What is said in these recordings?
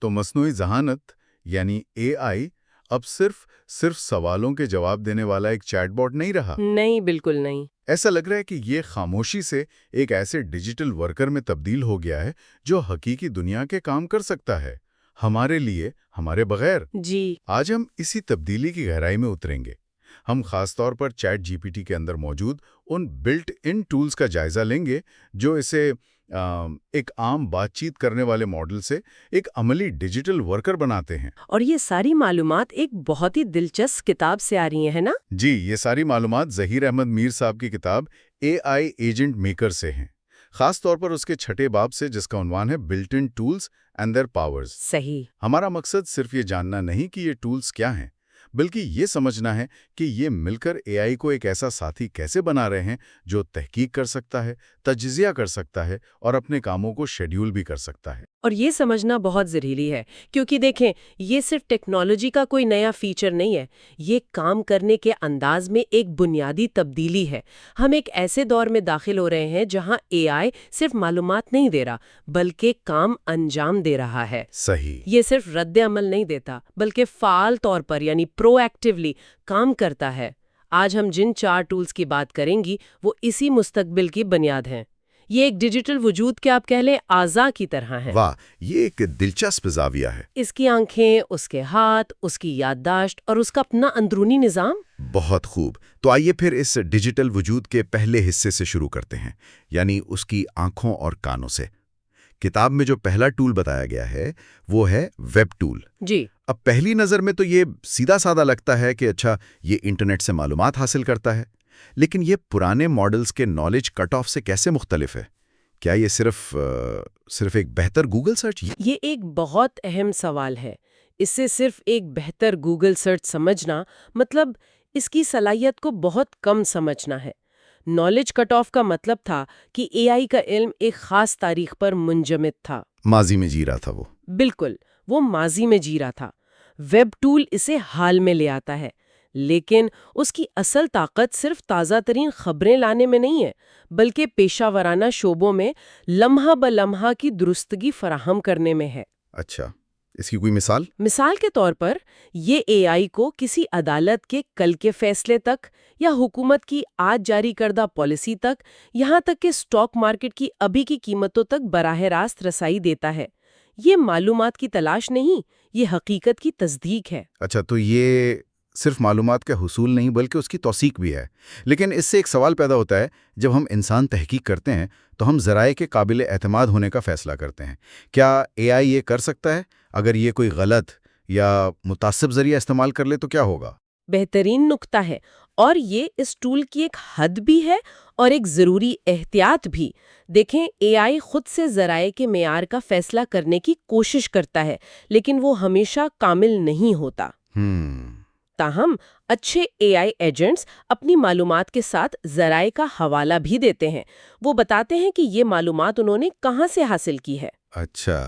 تو مصنوعی ذہانت یعنی اے آئی اب صرف سوالوں کے جواب دینے والا ایک چیٹ باٹ نہیں رہا۔ نہیں، بالکل نہیں۔ ایسا لگ رہا ہے کہ یہ خاموشی سے ایک ایسے ڈیجیٹل ورکر میں تبدیل ہو گیا ہے جو حقیقی دنیا کے کام کر سکتا ہے، ہمارے لیے، ہمارے بغیر۔ جی۔ آج ہم اسی تبدیلی کی گہرائی میں اتریں گے۔ ہم خاص طور پر چیٹ جی پی ٹی کے اندر موجود ان بلٹ ان ٹولز کا جائزہ لیں گے جو اسے ایک عام بات چیت کرنے والے ماڈل سے ایک عملی ڈیجیٹل ورکر بناتے ہیں۔ اور یہ ساری معلومات ایک بہت ہی دلچسپ کتاب سے آ رہی ہیں، ہے نا؟ جی، یہ ساری معلومات ظہیر احمد میر صاحب کی کتاب اے آئی ایجنٹ میکر سے ہیں، خاص طور پر اس کے 6 باب سے جس کا عنوان ہے built in tools and their powers. صحیح۔ ہمارا مقصد صرف یہ جاننا نہیں کہ یہ ٹولز کیا ہیں، بلکہ یہ سمجھنا ہے کہ یہ مل کر اے آئی کو ایک ایسا ساتھی کیسے بنا رہے ہیں جو تحقیق کر سکتا ہے، تجزیہ کر سکتا ہے اور اپنے کاموں کو شیڈیول بھی کر سکتا ہے۔ اور یہ سمجھنا بہت ضروری ہے کیونکہ دیکھیں، یہ صرف ٹیکنالوجی کا کوئی نیا فیچر نہیں ہے، یہ کام کرنے کے انداز میں ایک بنیادی تبدیلی ہے۔ ہم ایک ایسے دور میں داخل ہو رہے ہیں جہاں اے آئی صرف معلومات نہیں دے رہا بلکہ کام انجام دے رہا ہے۔ صحیح۔ یہ صرف رد عمل نہیں دیتا بلکہ فعال طور پر یعنی پرو ایکٹیولی کام کرتا ہے۔ آج ہم جن 4 ٹولز کی بات کریں گی وہ اسی مستقبل کی بنیاد ہیں۔ یہ ایک ڈیجیٹل وجود کے آپ کہہ لیں اعضاء کی طرح ہیں۔ واہ، یہ ایک دلچسپ زاویہ ہے۔ اس کی آنکھیں، اس کے ہاتھ، اس کی یادداشت اور اس کا اپنا اندرونی نظام۔ بہت خوب، تو آئیے پھر اس ڈیجیٹل وجود کے پہلے حصے سے شروع کرتے ہیں، یعنی اس کی آنکھوں اور کانوں سے۔ کتاب میں جو پہلا ٹول بتایا گیا ہے وہ ہے ویب ٹول۔ جی۔ اب پہلی نظر میں تو یہ سیدھا سادہ لگتا ہے کہ اچھا، یہ انٹرنیٹ سے معلومات حاصل کرتا ہے، لیکن یہ پرانے ماڈلز کے نالج کٹ آف سے کیسے مختلف ہے؟ کیا یہ صرف ایک بہتر گوگل سرچ؟ یہ ایک بہت اہم سوال ہے۔ اس سے صرف ایک بہتر گوگل سرچ سمجھنا مطلب اس کی صلاحیت کو بہت کم سمجھنا ہے۔ نالج کٹ آف کا مطلب تھا کہ اے آئی کا علم ایک خاص تاریخ پر منجمد تھا، ماضی میں جی رہا تھا وہ۔ بالکل، وہ ماضی میں جی رہا تھا۔ ویب ٹول اسے حال میں لے آتا ہے، لیکن اس کی اصل طاقت صرف تازہ ترین خبریں لانے میں نہیں ہے بلکہ پیشہ ورانہ شعبوں میں لمحہ بلمحہ کی درستگی فراہم کرنے میں ہے۔ اچھا، اس کی کوئی مثال؟ مثال کے طور پر یہ اے آئی کو کسی عدالت کے کل کے فیصلے تک یا حکومت کی آج جاری کردہ پالیسی تک، یہاں تک کہ سٹاک مارکیٹ کی ابھی کی قیمتوں تک براہ راست رسائی دیتا ہے۔ یہ معلومات کی تلاش نہیں، یہ حقیقت کی تصدیق ہے۔ اچھا، تو یہ صرف معلومات کا حصول نہیں بلکہ اس کی توثیق بھی ہے۔ لیکن اس سے ایک سوال پیدا ہوتا ہے، جب ہم انسان تحقیق کرتے ہیں تو ہم ذرائع کے قابل اعتماد ہونے کا فیصلہ کرتے ہیں۔ کیا اے آئی یہ کر سکتا ہے؟ اگر یہ کوئی غلط یا متعصب ذریعہ استعمال کر لے تو کیا ہوگا؟ بہترین نکتہ ہے، اور یہ اس ٹول کی ایک حد بھی ہے اور ایک ضروری احتیاط بھی۔ دیکھیں، اے آئی خود سے ذرائع کے معیار کا فیصلہ کرنے کی کوشش کرتا ہے، لیکن وہ ہمیشہ کامل نہیں ہوتا۔ تاہم اچھے اے آئی ایجنٹس اپنی معلومات کے ساتھ ذرائع کا حوالہ بھی دیتے ہیں۔ وہ بتاتے ہیں کہ یہ معلومات انہوں نے کہاں سے حاصل کی ہے۔ اچھا،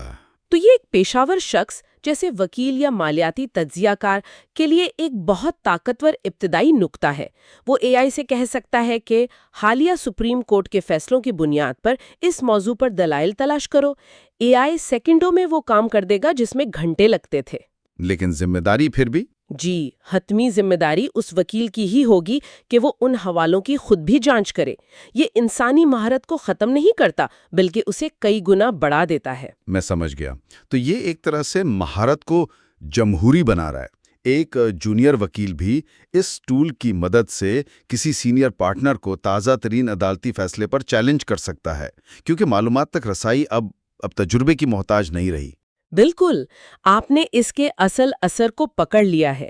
تو یہ ایک پیشہ ور شخص جیسے وکیل یا مالیاتی تجزیہ کار کے لیے ایک بہت طاقتور ابتدائی نقطہ ہے۔ وہ اے آئی سے کہہ سکتا ہے کہ حالیہ سپریم کورٹ کے فیصلوں کی بنیاد پر اس موضوع پر دلائل تلاش کرو۔ اے آئی سیکنڈوں میں وہ کام کر دے گا جس میں گھنٹے لگتے تھے۔ لیکن ذمہ داری پھر بھی؟ جی، حتمی ذمہ داری اس وکیل کی ہی ہوگی کہ وہ ان حوالوں کی خود بھی جانچ کرے۔ یہ انسانی مہارت کو ختم نہیں کرتا بلکہ اسے کئی گنا بڑھا دیتا ہے۔ میں سمجھ گیا۔ تو یہ ایک طرح سے مہارت کو جمہوری بنا رہا ہے۔ ایک جونیئر وکیل بھی اس ٹول کی مدد سے کسی سینئر پارٹنر کو تازہ ترین عدالتی فیصلے پر چیلنج کر سکتا ہے، کیونکہ معلومات تک رسائی اب تجربے کی محتاج نہیں رہی۔ بالکل، آپ نے اس کے اصل اثر کو پکڑ لیا ہے۔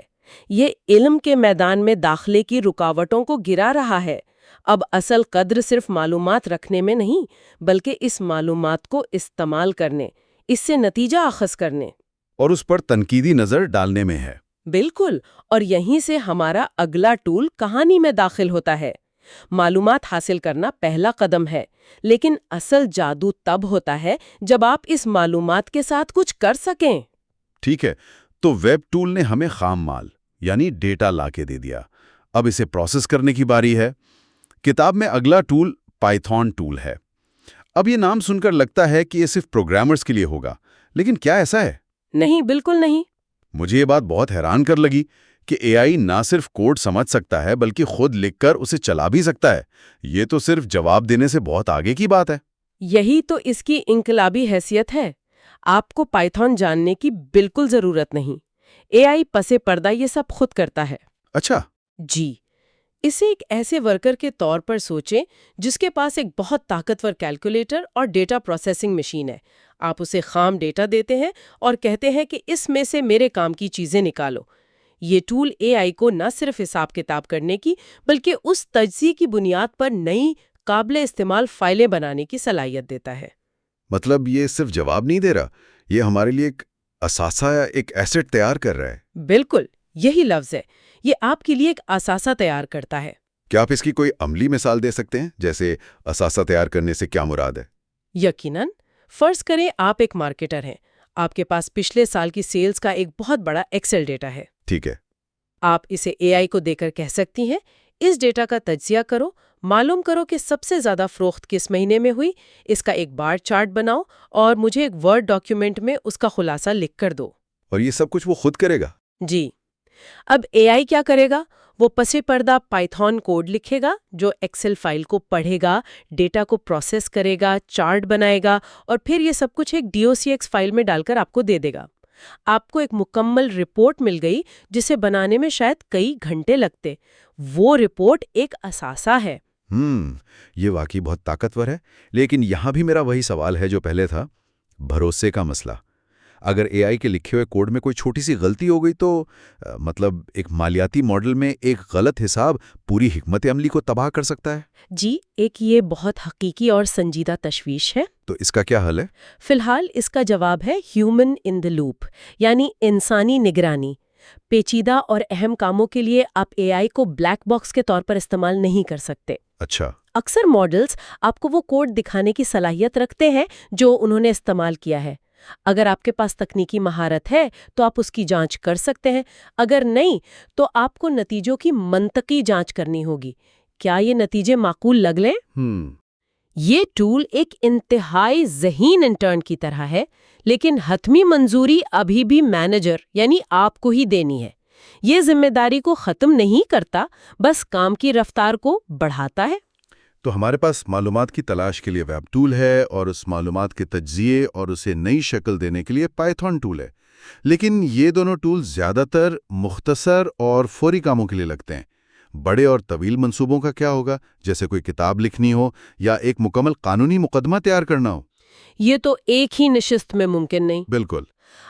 یہ علم کے میدان میں داخلے کی رکاوٹوں کو گرا رہا ہے۔ اب اصل قدر صرف معلومات رکھنے میں نہیں بلکہ اس معلومات کو استعمال کرنے، اس سے نتیجہ اخذ کرنے اور اس پر تنقیدی نظر ڈالنے میں ہے۔ بالکل، اور یہیں سے ہمارا اگلا ٹول کہانی میں داخل ہوتا ہے۔ معلومات حاصل کرنا پہلا قدم ہے، لیکن اصل جادو تب ہوتا ہے جب آپ اس معلومات کے ساتھ کچھ کر سکیں۔ ٹھیک ہے، تو ویب ٹول نے ہمیں خام مال یعنی ڈیٹا لا کے دے دیا، اب اسے پروسیس کرنے کی باری ہے۔ کتاب میں اگلا ٹول پائتھون ٹول ہے۔ اب یہ نام سن کر لگتا ہے کہ یہ صرف پروگرامرز کے لیے ہوگا، لیکن کیا ایسا ہے؟ نہیں، بالکل نہیں۔ مجھے یہ بات بہت حیران کر لگی کہ اے آئی نہ صرف کوڈ سمجھ سکتا ہے بلکہ خود لکھ کر اسے چلا بھی سکتا ہے۔ یہ تو صرف جواب دینے سے بہت آگے کی بات ہے۔ یہی تو اس کی انقلابی حیثیت ہے۔ آپ کو پائتھون جاننے کی بالکل ضرورت نہیں۔ اے آئی پس پردہ یہ سب خود کرتا ہے۔ اچھا۔ جی، اسے ایک ایسے ورکر کے طور پر سوچیں جس کے پاس ایک بہت طاقتور کیلکولیٹر اور ڈیٹا پروسیسنگ مشین ہے۔ آپ اسے خام ڈیٹا دیتے ہیں اور کہتے ہیں کہ اس میں سے میرے کام کی چیزیں نکالو۔ یہ ٹول اے آئی کو نہ صرف حساب کتاب کرنے کی بلکہ اس تجزیے کی بنیاد پر نئی قابل استعمال فائلیں بنانے کی صلاحیت دیتا ہے۔ مطلب یہ صرف جواب نہیں دے رہا، یہ ہمارے لیے ایک اثاثہ یا ایک ایسٹ تیار کر رہا ہے۔ بالکل، یہی لفظ ہے۔ یہ آپ کے لیے ایک اثاثہ تیار کرتا ہے۔ کیا آپ اس کی کوئی عملی مثال دے سکتے ہیں؟ جیسے اثاثہ تیار کرنے سے کیا مراد ہے؟ یقیناً، فرض کریں آپ ایک مارکیٹر ہیں۔ آپ کے پاس پچھلے سال کی سیلز کا ایک بہت بڑا ایکسل ڈیٹا ہے۔ ٹھیک ہے۔ آپ اسے اے آئی کو دے کر کہہ سکتی ہیں، اس ڈیٹا کا تجزیہ کرو، معلوم کرو کہ سب سے زیادہ فروخت کس مہینے میں ہوئی، اس کا ایک بار چارٹ بناؤ اور مجھے ایک ورڈ ڈاکیومنٹ میں اس کا خلاصہ لکھ کر دو۔ اور یہ سب کچھ وہ خود کرے گا؟ جی۔ اب اے آئی کیا کرے گا؟ وہ پس پردہ پائتھون کوڈ لکھے گا جو ایکسل فائل کو پڑھے گا، ڈیٹا کو پروسیس کرے گا، چارٹ بنائے گا اور پھر یہ سب کچھ ایک DOCX فائل میں ڈال کر آپ کو دے دے گا۔ آپ کو ایک مکمل رپورٹ مل گئی جسے بنانے میں شاید کئی گھنٹے لگتے۔ وہ رپورٹ ایک اثاثہ ہے۔ یہ واقعی بہت طاقتور ہے، لیکن یہاں بھی میرا وہی سوال ہے جو پہلے تھا، بھروسے کا مسئلہ۔ اگر اے آئی کے لکھے ہوئے کوڈ میں کوئی چھوٹی سی غلطی ہو گئی تو مطلب ایک مالیاتی ماڈل میں ایک غلط حساب پوری حکمت عملی کو تباہ کر سکتا ہے۔ جی، ایک یہ بہت حقیقی اور سنجیدہ تشویش ہے۔ تو اس کا کیا حل ہے؟ فی الحال اس کا جواب ہے ہیومن ان دی لوپ، یعنی انسانی نگرانی۔ پیچیدہ اور اہم کاموں کے لیے آپ اے آئی کو بلیک باکس کے طور پر استعمال نہیں کر سکتے۔ اچھا۔ اکثر ماڈلز آپ کو وہ کوڈ دکھانے کی صلاحیت رکھتے ہیں جو انہوں نے استعمال کیا ہے۔ اگر آپ کے پاس تکنیکی مہارت ہے تو آپ اس کی جانچ کر سکتے ہیں، اگر نہیں تو آپ کو نتیجوں کی منطقی جانچ کرنی ہوگی۔ کیا یہ نتیجے معقول لگ لیں؟ یہ ٹول ایک انتہائی ذہین انٹرن کی طرح ہے، لیکن حتمی منظوری ابھی بھی مینیجر یعنی آپ کو ہی دینی ہے۔ یہ ذمہ داری کو ختم نہیں کرتا، بس کام کی رفتار کو بڑھاتا ہے۔ تو ہمارے پاس معلومات کی تلاش کے لیے ویب ٹول ہے اور اس معلومات کے تجزیے اور اسے نئی شکل دینے کے لیے پائتھون ٹول ہے، لیکن یہ دونوں ٹول زیادہ تر مختصر اور فوری کاموں کے لیے لگتے ہیں۔ بڑے اور طویل منصوبوں کا کیا ہوگا، جیسے کوئی کتاب لکھنی ہو یا ایک مکمل قانونی مقدمہ تیار کرنا ہو؟ یہ تو ایک ہی نشست میں ممکن نہیں۔ بالکل۔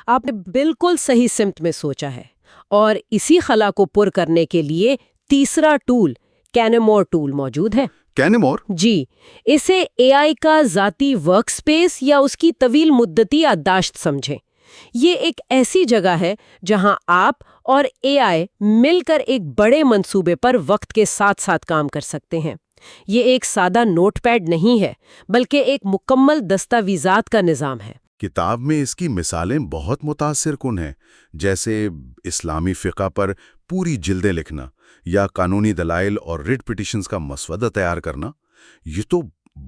آپ نے بالکل صحیح سمت میں سوچا ہے، اور اسی خلا کو پر کرنے کے لیے تیسرا ٹول کینمور ٹول موجود ہے۔ کینمور؟ جی، اسے اے آئی کا ذاتی ورک سپیس یا اس کی طویل مدتی یادداشت سمجھیں۔ یہ ایک ایسی جگہ ہے جہاں آپ اور اے آئی مل کر ایک بڑے منصوبے پر وقت کے ساتھ ساتھ کام کر سکتے ہیں۔ یہ ایک سادہ نوٹ پیڈ نہیں ہے، بلکہ ایک مکمل دستاویزات کا نظام ہے۔ کتاب میں اس کی مثالیں بہت متاثر کن ہیں، جیسے اسلامی فقہ پر پوری جلدیں لکھنا یا قانونی دلائل اور ریٹ پٹیشنز کا مسودہ تیار کرنا۔ یہ تو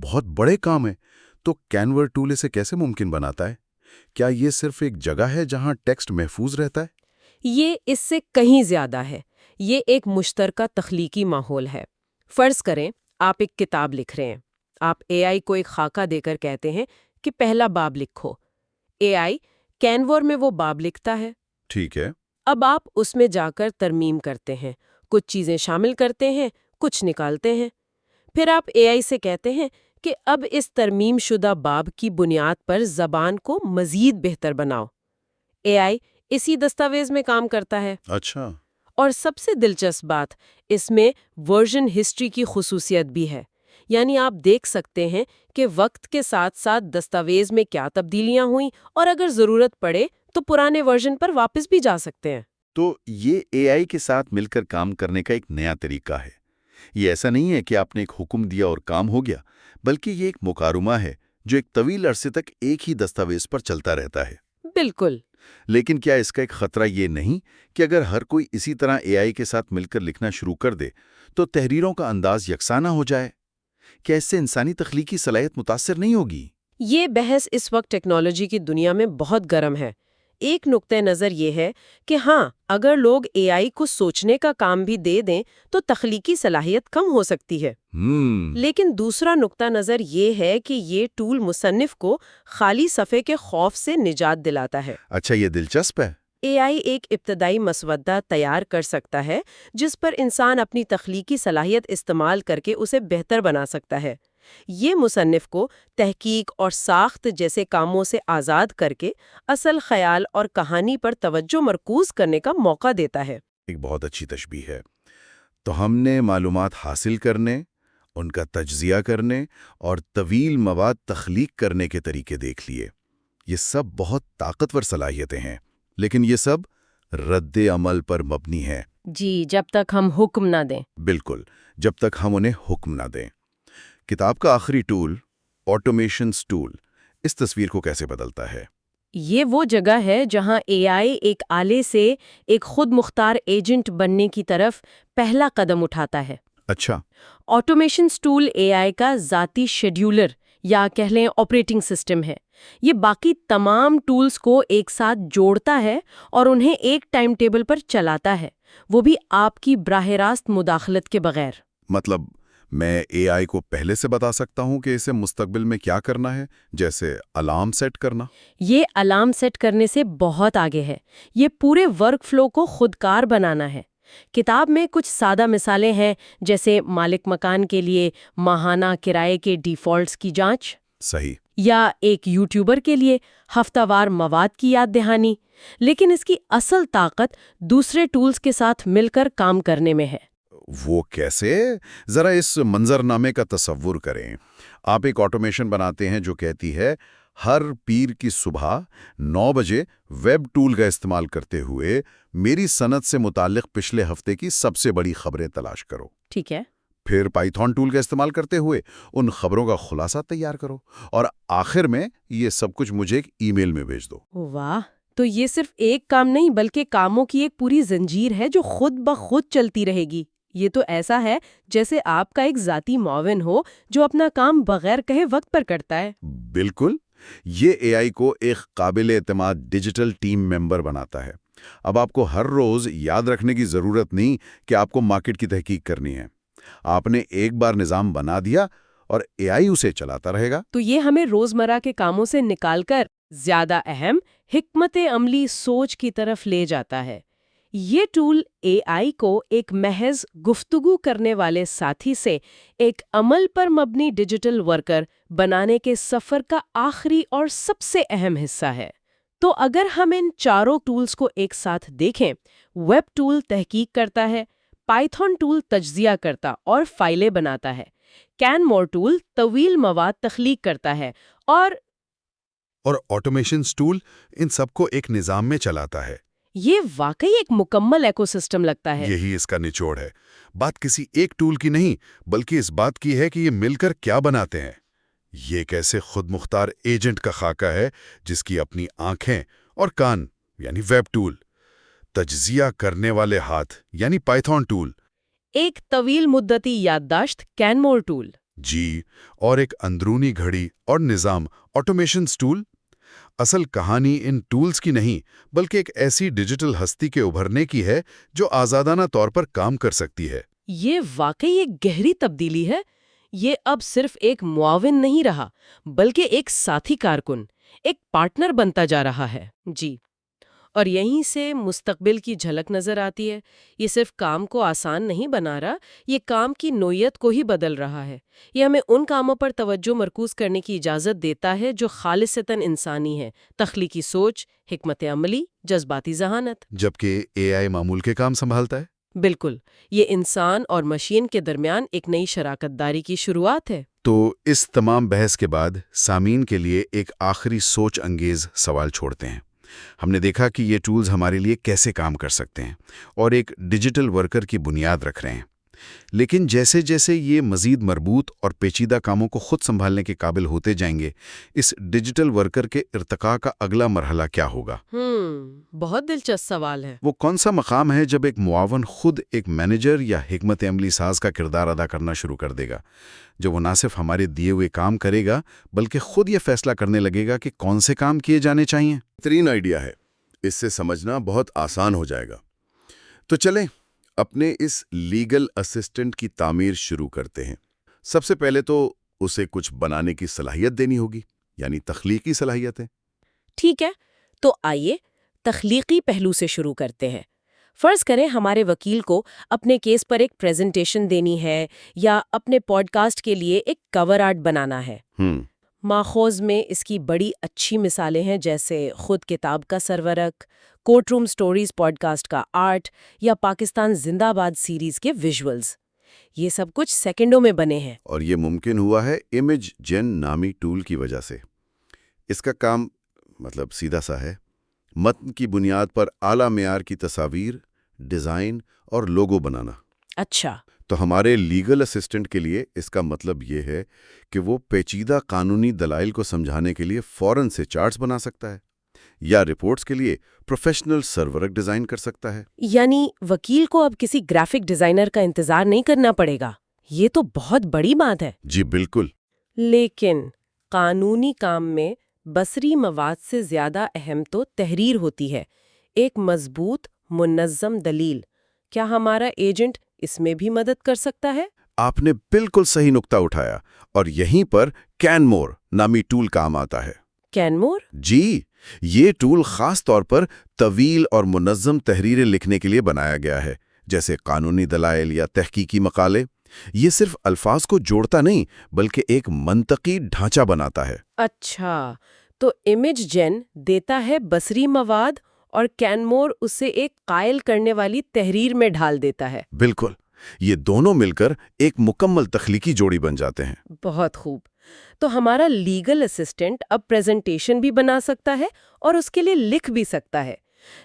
بہت بڑے کام ہیں۔ تو کینور ٹول اسے کیسے ممکن بناتا ہے؟ کیا یہ صرف ایک جگہ ہے جہاں ٹیکسٹ محفوظ رہتا ہے؟ یہ اس سے کہیں زیادہ ہے۔ یہ ایک مشترکہ تخلیقی ماحول ہے۔ فرض کریں آپ ایک کتاب لکھ رہے ہیں۔ آپ اے آئی کو ایک خاکہ دے کر کہتے ہیں کہ پہلا باب لکھو۔ اے آئی کینور میں وہ باب لکھتا ہے۔ ٹھیک ہے۔ اب آپ اس میں جا کر ترمیم کرتے ہیں، کچھ چیزیں شامل کرتے ہیں، کچھ نکالتے ہیں۔ پھر آپ اے آئی سے کہتے ہیں کہ اب اس ترمیم شدہ باب کی بنیاد پر زبان کو مزید بہتر بناؤ۔ اے آئی اسی دستاویز میں کام کرتا ہے۔ اچھا۔ اور سب سے دلچسپ بات، اس میں ورژن ہسٹری کی خصوصیت بھی ہے، یعنی آپ دیکھ سکتے ہیں کہ وقت کے ساتھ ساتھ دستاویز میں کیا تبدیلیاں ہوئیں، اور اگر ضرورت پڑے تو پرانے ورژن پر واپس بھی جا سکتے ہیں۔ تو یہ اے آئی کے ساتھ مل کر کام کرنے کا ایک نیا طریقہ ہے۔ یہ ایسا نہیں ہے کہ آپ نے ایک حکم دیا اور کام ہو گیا، بلکہ یہ ایک مکالمہ ہے جو ایک طویل عرصے تک ایک ہی دستاویز پر چلتا رہتا ہے۔ بالکل۔ لیکن کیا اس کا ایک خطرہ یہ نہیں کہ اگر ہر کوئی اسی طرح اے آئی کے ساتھ مل کر لکھنا شروع کر دے تو تحریروں کا انداز یکساں نہ ہو جائے؟ کیا اس سے انسانی تخلیقی صلاحیت متاثر نہیں ہوگی؟ یہ بحث اس وقت ٹیکنالوجی کی دنیا میں بہت گرم ہے۔ ایک نقطۂ نظر یہ ہے کہ ہاں، اگر لوگ اے آئی کو سوچنے کا کام بھی دے دیں تو تخلیقی صلاحیت کم ہو سکتی ہے۔ لیکن دوسرا نقطہ نظر یہ ہے کہ یہ ٹول مصنف کو خالی صفحے کے خوف سے نجات دلاتا ہے۔ اچھا، یہ دلچسپ ہے۔ اے آئی ایک ابتدائی مسودہ تیار کر سکتا ہے جس پر انسان اپنی تخلیقی صلاحیت استعمال کر کے اسے بہتر بنا سکتا ہے۔ یہ مصنف کو تحقیق اور ساخت جیسے کاموں سے آزاد کر کے اصل خیال اور کہانی پر توجہ مرکوز کرنے کا موقع دیتا ہے۔ ایک بہت اچھی تشبیہ ہے۔ تو ہم نے معلومات حاصل کرنے، ان کا تجزیہ کرنے اور طویل مواد تخلیق کرنے کے طریقے دیکھ لیے۔ یہ سب بہت طاقتور صلاحیتیں ہیں، لیکن یہ سب رد عمل پر مبنی ہے۔ جی، جب تک ہم حکم نہ دیں۔ بالکل، جب تک ہم انہیں حکم نہ دیں۔ کتاب کا آخری ٹول، آٹومیشنز ٹول، اس تصویر کو کیسے بدلتا ہے؟ یہ وہ جگہ ہے جہاں اے آئی ایک آلے سے ایک خود مختار ایجنٹ بننے کی طرف پہلا قدم اٹھاتا ہے۔ اچھا۔ آٹومیشنز ٹول اے آئی کا ذاتی شیڈیولر یا کہہ لیں آپریٹنگ سسٹم ہے۔ یہ باقی تمام ٹولز کو ایک ساتھ جوڑتا ہے اور انہیں ایک ٹائم ٹیبل پر چلاتا ہے، وہ بھی آپ کی براہ راست مداخلت کے بغیر۔ مطلب میں اے آئی کو پہلے سے بتا سکتا ہوں کہ اسے مستقبل میں کیا کرنا ہے، جیسے الارم سیٹ کرنا؟ یہ الارم سیٹ کرنے سے بہت آگے ہے۔ یہ پورے ورک فلو کو خودکار بنانا ہے۔ کتاب میں کچھ سادہ مثالیں ہیں، جیسے مالک مکان کے لیے ماہانہ کرائے کے ڈیفالٹس کی جانچ، صحیح، یا ایک یوٹیوبر کے لیے ہفتہ وار مواد کی یاد دہانی۔ لیکن اس کی اصل طاقت دوسرے ٹولز کے ساتھ مل کر کام کرنے میں ہے۔ وہ کیسے؟ ذرا اس منظرنامے کا تصور کریں۔ آپ ایک آٹومیشن بناتے ہیں جو کہتی ہے ہر پیر کی صبح 9 بجے ویب ٹول کا استعمال کرتے ہوئے میری صنعت سے متعلق پچھلے ہفتے کی سب سے بڑی خبریں تلاش کرو۔ ٹھیک ہے۔ پھر پائتھون ٹول کا استعمال کرتے ہوئے ان خبروں کا خلاصہ تیار کرو، اور آخر میں یہ سب کچھ مجھے ایک ای میل میں بھیج دو۔ واہ! تو یہ صرف ایک کام نہیں بلکہ کاموں کی ایک پوری زنجیر ہے جو خود بخود چلتی رہے گی۔ یہ تو ایسا ہے جیسے آپ کا ایک ذاتی معاون ہو جو اپنا کام بغیر کہے وقت پر کرتا ہے۔ بالکل، یہ اے آئی کو ایک قابل اعتماد ڈیجیٹل ٹیم ممبر بناتا ہے۔ اب آپ کو ہر روز یاد رکھنے کی ضرورت نہیں کہ آپ کو مارکیٹ کی تحقیق کرنی ہے۔ آپ نے ایک بار نظام بنا دیا اور اے آئی اسے چلاتا رہے گا۔ تو یہ ہمیں روزمرہ کے کاموں سے نکال کر زیادہ اہم حکمت عملی سوچ کی طرف لے جاتا ہے۔ یہ ٹول اے آئی کو ایک محض گفتگو کرنے والے ساتھی سے ایک عمل پر مبنی ڈیجیٹل ورکر بنانے کے سفر کا آخری اور سب سے اہم حصہ ہے۔ تو اگر ہم ان چاروں ٹولز کو ایک ساتھ دیکھیں، ویب ٹول تحقیق کرتا ہے، پائتھون ٹول تجزیہ کرتا اور فائلیں بناتا ہے، کین مور ٹول طویل مواد تخلیق کرتا ہے، اور آٹومیشنز ٹول ان سب کو ایک نظام میں چلاتا ہے۔ یہ واقعی ایک مکمل ایکو سسٹم لگتا ہے۔ یہی اس کا نچوڑ ہے۔ بات کسی ایک ٹول کی نہیں، بلکہ اس بات کی ہے کہ یہ مل کر کیا بناتے ہیں۔ یہ ایک ایسے خود مختار ایجنٹ کا خاکہ ہے جس کی اپنی آنکھیں اور کان یعنی ویب ٹول، تجزیہ کرنے والے ہاتھ یعنی پائتھون ٹول، ایک طویل مدتی یادداشت کین مور ٹول، جی، اور ایک اندرونی گھڑی اور نظام آٹومیشنز ٹول۔ اصل کہانی ان ٹولز کی نہیں، بلکہ ایک ایسی ڈیجیٹل ہستی کے ابھرنے کی ہے جو آزادانہ طور پر کام کر سکتی ہے۔ یہ واقعی ایک گہری تبدیلی ہے۔ یہ اب صرف ایک معاون نہیں رہا، بلکہ ایک ساتھی کارکن، ایک پارٹنر بنتا جا رہا ہے۔ جی، اور یہیں سے مستقبل کی جھلک نظر آتی ہے۔ یہ صرف کام کو آسان نہیں بنا رہا، یہ کام کی نوعیت کو ہی بدل رہا ہے۔ یہ ہمیں ان کاموں پر توجہ مرکوز کرنے کی اجازت دیتا ہے جو خالصتاً انسانی ہے، تخلیقی سوچ، حکمت عملی، جذباتی ذہانت۔ جبکہ اے آئی معمول کے کام سنبھالتا ہے۔ بالکل، یہ انسان اور مشین کے درمیان ایک نئی شراکت داری کی شروعات ہے۔ تو اس تمام بحث کے بعد سامعین کے لیے ایک آخری سوچ انگیز سوال چھوڑتے ہیں۔ ہم نے دیکھا کہ یہ ٹولز ہمارے لیے کیسے کام کر سکتے ہیں اور ایک ڈیجیٹل ورکر کی بنیاد رکھ رہے ہیں، لیکن جیسے جیسے یہ مزید مربوط اور پیچیدہ کاموں کو خود سنبھالنے کے قابل ہوتے جائیں گے، اس ڈیجیٹل ورکر کے ارتقاء کا اگلا مرحلہ کیا ہوگا؟ بہت دلچسپ سوال ہے۔ وہ کون سا مقام ہے جب ایک معاون خود ایک مینیجر یا حکمت عملی ساز کا کردار ادا کرنا شروع کر دے گا، جب وہ نہ صرف ہمارے دیے ہوئے کام کرے گا بلکہ خود یہ فیصلہ کرنے لگے گا کہ کون سے کام کیے جانے چاہیے؟ بہترین آئیڈیا ہے۔ اس سے سمجھنا بہت آسان ہو جائے گا۔ تو چلیں اپنے اس لیگل اسسٹنٹ کی تعمیر شروع کرتے ہیں۔ سب سے پہلے تو اسے کچھ بنانے کی صلاحیت دینی ہوگی، یعنی تخلیقی صلاحیتیں۔ ٹھیک ہے، تو آئیے تخلیقی پہلو سے شروع کرتے ہیں۔ فرض کریں ہمارے وکیل کو اپنے کیس پر ایک پریزنٹیشن دینی ہے یا اپنے پوڈ کاسٹ کے لیے ایک کور آرٹ بنانا ہے۔ ماخوذ میں اس کی بڑی اچھی مثالیں ہیں، جیسے خود کتاب کا سرورق، کورٹ روم سٹوریز پوڈ کاسٹ کا آرٹ یا پاکستان زندہ باد سیریز کے ویژولز۔ یہ سب کچھ سیکنڈوں میں بنے ہیں۔ اور یہ ممکن ہوا ہے امیج جن نامی ٹول کی وجہ سے۔ اس کا کام سیدھا سا ہے، متن کی بنیاد پر اعلیٰ معیار کی تصاویر، ڈیزائن اور لوگو بنانا۔ اچھا، تو ہمارے لیگل اسسٹنٹ کے لیے اس کا مطلب یہ ہے کہ وہ پیچیدہ قانونی دلائل کو سمجھانے کے لیے فوراً سے چارٹس بنا سکتا ہے یا رپورٹس کے لیے پروفیشنل سرورق ڈیزائن کر سکتا ہے۔ یعنی وکیل کو اب کسی گرافک ڈیزائنر کا انتظار نہیں کرنا پڑے گا۔ یہ تو بہت بڑی بات ہے۔ جی بالکل۔ لیکن قانونی کام میں بصری مواد سے زیادہ اہم تو تحریر ہوتی ہے، ایک مضبوط منظم دلیل۔ کیا ہمارا ایجنٹ اس میں بھی مدد کر سکتا ہے؟ آپ نے بالکل صحیح نقطہ اٹھایا، اور یہیں پر کینمور نامی ٹول کام آتا ہے۔ کینمور؟ جی، یہ ٹول خاص طور پر طویل اور منظم تحریریں لکھنے کے لیے بنایا گیا ہے، جیسے قانونی دلائل یا تحقیقی مقالے۔ یہ صرف الفاظ کو جوڑتا نہیں بلکہ ایک منطقی ڈھانچہ بناتا ہے۔ اچھا، تو امیج جن دیتا ہے بصری مواد اور کینمور اسے ایک قائل کرنے والی تحریر میں ڈھال دیتا ہے۔ بالکل، یہ دونوں مل کر ایک مکمل تخلیقی جوڑی بن جاتے ہیں۔ بہت خوب۔ تو ہمارا لیگل اسسٹنٹ اب پریزنٹیشن بھی بنا سکتا ہے اور اس کے لیے لکھ بھی سکتا ہے،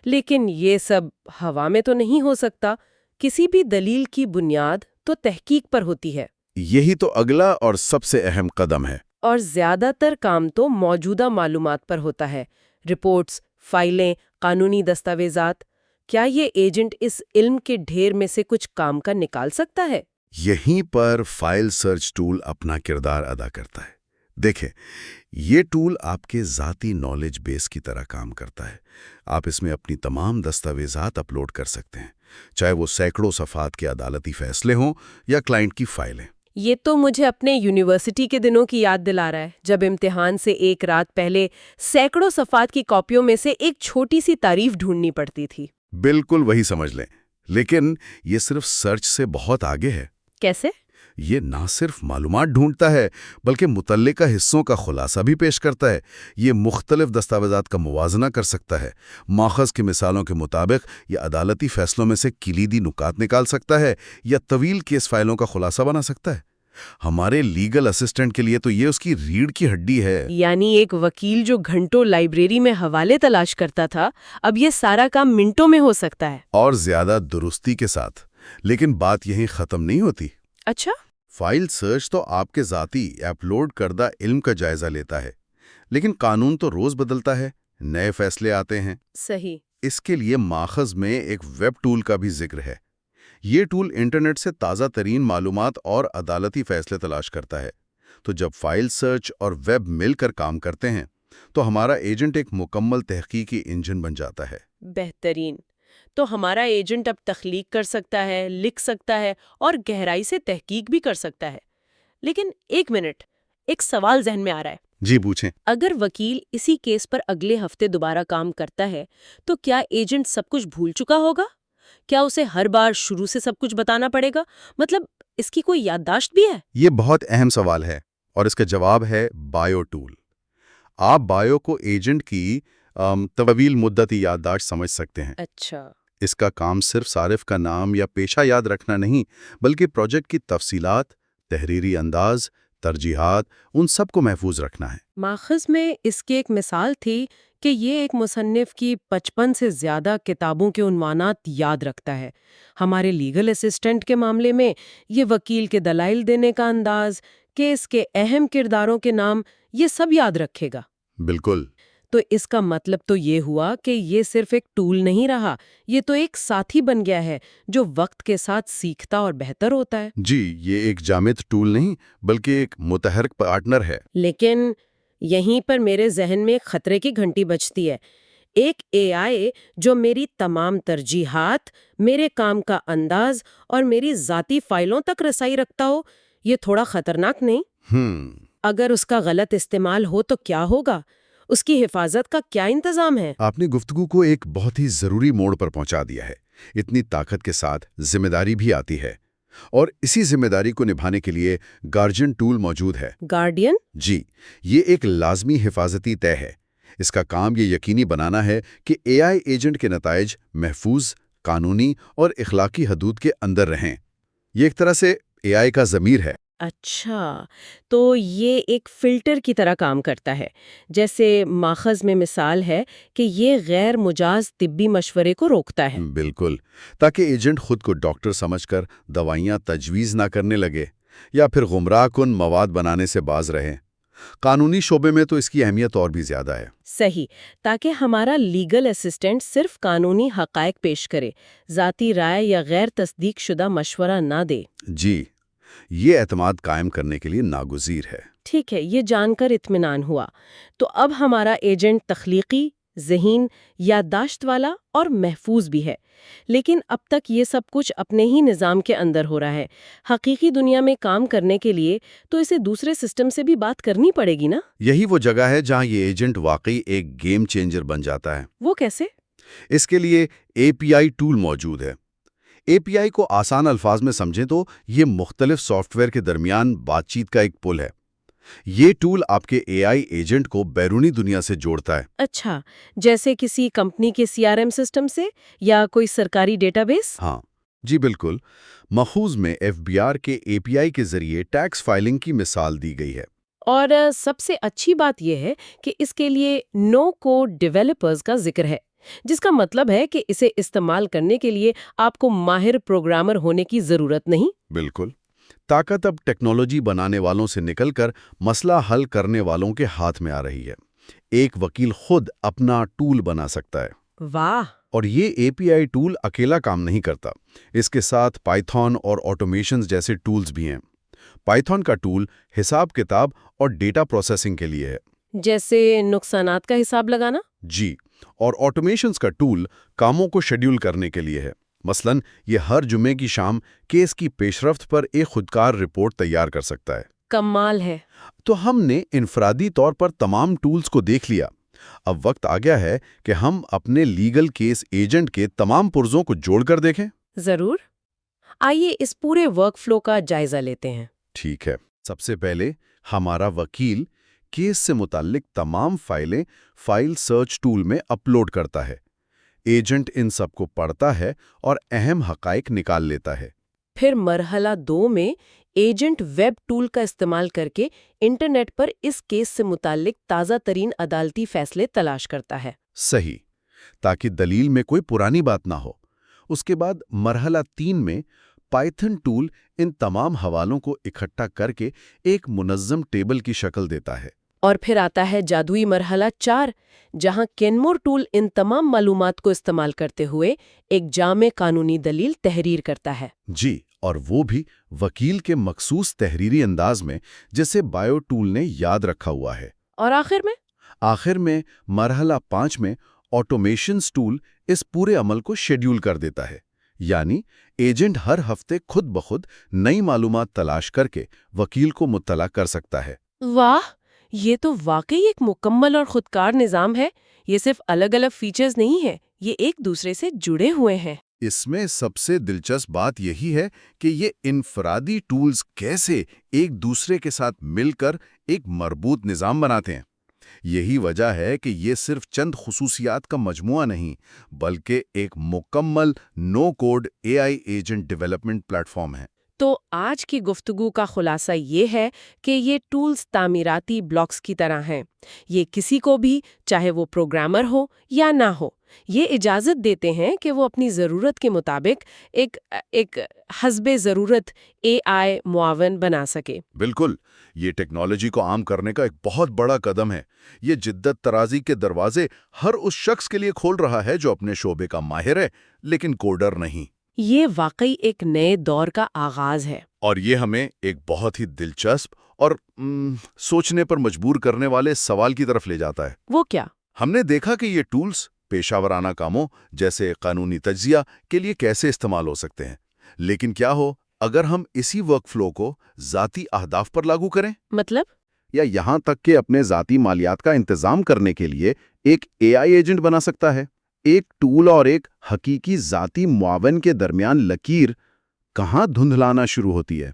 لیکن یہ سب ہوا میں تو نہیں ہو سکتا۔ کسی بھی دلیل کی بنیاد تو تحقیق پر ہوتی ہے۔ یہی تو اگلا اور سب سے اہم قدم ہے۔ اور زیادہ تر کام تو موجودہ معلومات پر ہوتا ہے، رپورٹس، فائلیں، قانونی دستاویزات۔ کیا یہ ایجنٹ اس علم کے ڈھیر میں سے کچھ کام کا نکال سکتا ہے؟ یہیں پر فائل سرچ ٹول اپنا کردار ادا کرتا ہے۔ دیکھیں، یہ ٹول آپ کے ذاتی نالج بیس کی طرح کام کرتا ہے۔ آپ اس میں اپنی تمام دستاویزات اپلوڈ کر سکتے ہیں، چاہے وہ سینکڑوں صفحات کے عدالتی فیصلے ہوں یا کلائنٹ کی فائلیں۔ یہ تو مجھے اپنے یونیورسٹی کے دنوں کی یاد دلا رہا ہے، جب امتحان سے ایک رات پہلے سینکڑوں صفحات کی کاپیوں میں سے ایک چھوٹی سی تعریف ڈھونڈنی پڑتی تھی۔ بالکل وہی سمجھ لیں، لیکن یہ صرف سرچ سے بہت آگے ہے۔ کیسے؟ یہ نہ صرف معلومات ڈھونڈتا ہے بلکہ متعلقہ حصوں کا خلاصہ بھی پیش کرتا ہے۔ یہ مختلف دستاویزات کا موازنہ کر سکتا ہے، ماخذ کی مثالوں کے مطابق یا عدالتی فیصلوں میں سے کلیدی نکات نکال سکتا ہے یا طویل کیس فائلوں کا خلاصہ بنا سکتا ہے۔ ہمارے لیگل اسسٹنٹ کے لیے تو یہ اس کی ریڑھ کی ہڈی ہے۔ یعنی ایک وکیل جو گھنٹوں لائبریری میں حوالے تلاش کرتا تھا، اب یہ سارا کام منٹوں میں ہو سکتا ہے، اور زیادہ درستی کے ساتھ۔ لیکن بات یہیں ختم نہیں ہوتی۔ اچھا؟ فائل سرچ تو آپ کے ذاتی اپلوڈ کردہ علم کا جائزہ لیتا ہے، لیکن قانون تو روز بدلتا ہے، نئے فیصلے آتے ہیں۔ صحیح۔ اس کے لیے ماخذ میں ایک ویب ٹول کا بھی ذکر ہے۔ یہ ٹول انٹرنیٹ سے تازہ ترین معلومات اور عدالتی فیصلے تلاش کرتا ہے۔ تو جب فائل سرچ اور ویب مل کر کام کرتے ہیں تو ہمارا ایجنٹ ایک مکمل تحقیقی انجن بن جاتا ہے۔ بہترین۔ تو ہمارا ایجنٹ اب تخلیق کر سکتا ہے، لکھ سکتا ہے اور گہرائی سے تحقیق بھی کر سکتا ہے۔ لیکن ایک منٹ، ایک سوال ذہن میں آ رہا ہے۔ جی پوچھیں۔ اگر وکیل اسی کیس پر اگلے ہفتے دوبارہ کام کرتا ہے تو کیا ایجنٹ سب کچھ بھول چکا ہوگا؟ کیا اسے ہر بار شروع سے سب کچھ بتانا پڑے گا؟ اس کی کوئی یادداشت بھی ہے؟ یہ بہت اہم سوال ہے اور اس کا جواب ہے بایو ٹول۔ آپ بایو کو ایجنٹ کی طویل مدتی یادداشت سمجھ سکتے ہیں۔ اچھا۔ اس کا کام صرف صارف کا نام یا پیشہ یاد رکھنا نہیں، بلکہ پروجیکٹ کی تفصیلات، تحریری انداز، ترجیحات، ان سب کو محفوظ رکھنا ہے۔ ماخذ میں اس کی ایک مثال تھی کہ یہ ایک مصنف کی 55 سے زیادہ کتابوں کے عنوانات یاد رکھتا ہے۔ ہمارے لیگل اسسٹنٹ کے معاملے میں یہ وکیل کے دلائل دینے کا انداز، کیس کے اہم کرداروں کے نام، یہ سب یاد رکھے گا۔ بالکل۔ تو اس کا مطلب تو یہ ہوا کہ یہ صرف ایک ٹول نہیں رہا، یہ تو ایک ساتھی بن گیا ہے جو وقت کے ساتھ سیکھتا اور بہتر ہوتا ہے۔ جی، یہ ایک جامد ٹول نہیں بلکہ ایک متحرک پارٹنر ہے۔ لیکن یہیں پر میرے ذہن میں ایک خطرے کی گھنٹی بجتی ہے۔ ایک اے آئی جو میری تمام ترجیحات، میرے کام کا انداز اور میری ذاتی فائلوں تک رسائی رکھتا ہو، یہ تھوڑا خطرناک نہیں؟ اگر اس کا غلط استعمال ہو تو کیا ہوگا؟ اس کی حفاظت کا کیا انتظام ہے؟ آپ نے گفتگو کو ایک بہت ہی ضروری موڑ پر پہنچا دیا ہے۔ اتنی طاقت کے ساتھ ذمہ داری بھی آتی ہے، اور اسی ذمہ داری کو نبھانے کے لیے گارڈین ٹول موجود ہے۔ گارڈین؟ جی، یہ ایک لازمی حفاظتی طے ہے۔ اس کا کام یہ یقینی بنانا ہے کہ اے آئی ایجنٹ کے نتائج محفوظ، قانونی اور اخلاقی حدود کے اندر رہیں۔ یہ ایک طرح سے اے آئی کا ضمیر ہے۔ اچھا، تو یہ ایک فلٹر کی طرح کام کرتا ہے، جیسے ماخذ میں مثال ہے کہ یہ غیر مجاز طبی مشورے کو روکتا ہے۔ بالکل، تاکہ ایجنٹ خود کو ڈاکٹر سمجھ کر دوائیاں تجویز نہ کرنے لگے یا پھر گمراہ کن مواد بنانے سے باز رہے۔ قانونی شعبے میں تو اس کی اہمیت اور بھی زیادہ ہے۔ صحیح، تاکہ ہمارا لیگل اسسٹنٹ صرف قانونی حقائق پیش کرے، ذاتی رائے یا غیر تصدیق شدہ مشورہ نہ دے۔ جی، یہ اعتماد قائم کرنے کے لیے ناگزیر ہے۔ ٹھیک ہے، یہ جان کر اطمینان ہوا۔ تو اب ہمارا ایجنٹ تخلیقی، ذہین، یادداشت والا اور محفوظ بھی ہے، لیکن اب تک یہ سب کچھ اپنے ہی نظام کے اندر ہو رہا ہے۔ حقیقی دنیا میں کام کرنے کے لیے تو اسے دوسرے سسٹم سے بھی بات کرنی پڑے گی نا؟ یہی وہ جگہ ہے جہاں یہ ایجنٹ واقعی ایک گیم چینجر بن جاتا ہے۔ وہ کیسے؟ اس کے لیے اے پی آئی ٹول موجود ہے۔ اے پی آئی کو آسان الفاظ میں سمجھیں تو یہ مختلف سافٹ ویئر کے درمیان بات چیت کا ایک پل ہے۔ یہ ٹول آپ کے اے آئی ایجنٹ کو بیرونی دنیا سے جوڑتا ہے۔ اچھا، جیسے کسی کمپنی کے CRM سسٹم سے یا کوئی سرکاری ڈیٹا بیس؟ ہاں جی بالکل، ماخوذ میں FBR کے اے پی آئی کے ذریعے ٹیکس فائلنگ کی مثال دی گئی ہے۔ اور سب سے اچھی بات یہ ہے کہ اس کے لیے نو کوڈ ڈیولپرز کا ذکر ہے، جس کا مطلب ہے کہ اسے استعمال کرنے کے لیے آپ کو ماہر پروگرامر ہونے کی ضرورت نہیں۔ بالکل، طاقت اب ٹیکنالوجی بنانے والوں سے نکل کر مسئلہ حل کرنے والوں کے ہاتھ میں آ رہی ہے۔ ایک وکیل خود اپنا ٹول بنا سکتا ہے۔ واہ! اور یہ اے پی آئی ٹول اکیلا کام نہیں کرتا، اس کے ساتھ پائتھون اور آٹومیشنز جیسے ٹولز بھی ہیں۔ پائتھون کا ٹول حساب کتاب اور ڈیٹا پروسیسنگ کے لیے ہے۔ جیسے نقصانات کا حساب لگانا؟ جی، اور آٹومیشنز کا ٹول کاموں کو شیڈیول کرنے کے لیے ہے۔ مثلاً یہ ہر جمعے کی شام کیس کی پیش رفت پر ایک خودکار رپورٹ تیار کر سکتا ہے۔ کمال ہے۔ تو ہم نے انفرادی طور پر تمام ٹولز کو دیکھ لیا۔ اب وقت آ گیا ہے کہ ہم اپنے لیگل کیس ایجنٹ کے تمام پرزوں کو جوڑ کر دیکھیں۔ ضرور، آئیے اس پورے ورک فلو کا جائزہ لیتے ہیں۔ ٹھیک ہے، سب سے پہلے ہمارا وکیل کیس سے متعلق تمام فائلیں فائل سرچ ٹول میں اپلوڈ کرتا ہے۔ ایجنٹ ان سب کو پڑھتا ہے اور اہم حقائق نکال لیتا ہے۔ پھر مرحلہ 2 میں ایجنٹ ویب ٹول کا استعمال کر کے انٹرنیٹ پر اس کیس سے متعلق تازہ ترین عدالتی فیصلے تلاش کرتا ہے۔ صحیح، تاکہ دلیل میں کوئی پرانی بات نہ ہو۔ اس کے بعد مرحلہ 3 میں پائتھن ٹول ان تمام حوالوں کو اکٹھا کر کے ایک منظم ٹیبل کی شکل دیتا ہے۔ اور پھر آتا ہے جادوئی مرحلہ 4، جہاں کینمور ٹول ان تمام معلومات کو استعمال کرتے ہوئے ایک جامع قانونی دلیل تحریر کرتا ہے۔ جی، اور وہ بھی وکیل کے مخصوص تحریری انداز میں، جسے بایو ٹول نے یاد رکھا ہوا ہے۔ اور آخر میں مرحلہ 5 میں آٹومیشنز ٹول اس پورے عمل کو شیڈیول کر دیتا ہے، یعنی ایجنٹ ہر ہفتے خود بخود نئی معلومات تلاش کر کے وکیل کو مطلع کر سکتا ہے۔ واہ، یہ تو واقعی ایک مکمل اور خودکار نظام ہے۔ یہ صرف الگ الگ فیچرز نہیں ہیں، یہ ایک دوسرے سے جڑے ہوئے ہیں۔ اس میں سب سے دلچسپ بات یہی ہے کہ یہ انفرادی ٹولز کیسے ایک دوسرے کے ساتھ مل کر ایک مربوط نظام بناتے ہیں۔ یہی وجہ ہے کہ یہ صرف چند خصوصیات کا مجموعہ نہیں، بلکہ ایک مکمل نو کوڈ اے آئی ایجنٹ ڈیولپمنٹ پلیٹ فارم ہے۔ تو آج کی گفتگو کا خلاصہ یہ ہے کہ یہ ٹولز تعمیراتی بلاکس کی طرح ہیں۔ یہ کسی کو بھی، چاہے وہ پروگرامر ہو یا نہ ہو، یہ اجازت دیتے ہیں کہ وہ اپنی ضرورت کے مطابق ایک حسب ضرورت اے آئی معاون بنا سکے۔ بالکل، یہ ٹیکنالوجی کو عام کرنے کا ایک بہت بڑا قدم ہے۔ یہ جدت طرازی کے دروازے ہر اس شخص کے لیے کھول رہا ہے جو اپنے شعبے کا ماہر ہے لیکن کوڈر نہیں۔ یہ واقعی ایک نئے دور کا آغاز ہے۔ اور یہ ہمیں ایک بہت ہی دلچسپ اور سوچنے پر مجبور کرنے والے سوال کی طرف لے جاتا ہے۔ وہ کیا؟ ہم نے دیکھا کہ یہ ٹولز پیشہ ورانہ کاموں جیسے قانونی تجزیہ کے لیے کیسے استعمال ہو سکتے ہیں۔ لیکن کیا ہو اگر ہم اسی ورک فلو کو ذاتی اہداف پر لاگو کریں؟ مطلب؟ یا یہاں تک کہ اپنے ذاتی مالیات کا انتظام کرنے کے لیے ایک اے آئی ایجنٹ بنا سکتا ہے۔ ایک ٹول اور ایک حقیقی ذاتی معاون کے درمیان لکیر کہاں دھندلانا شروع ہوتی ہے؟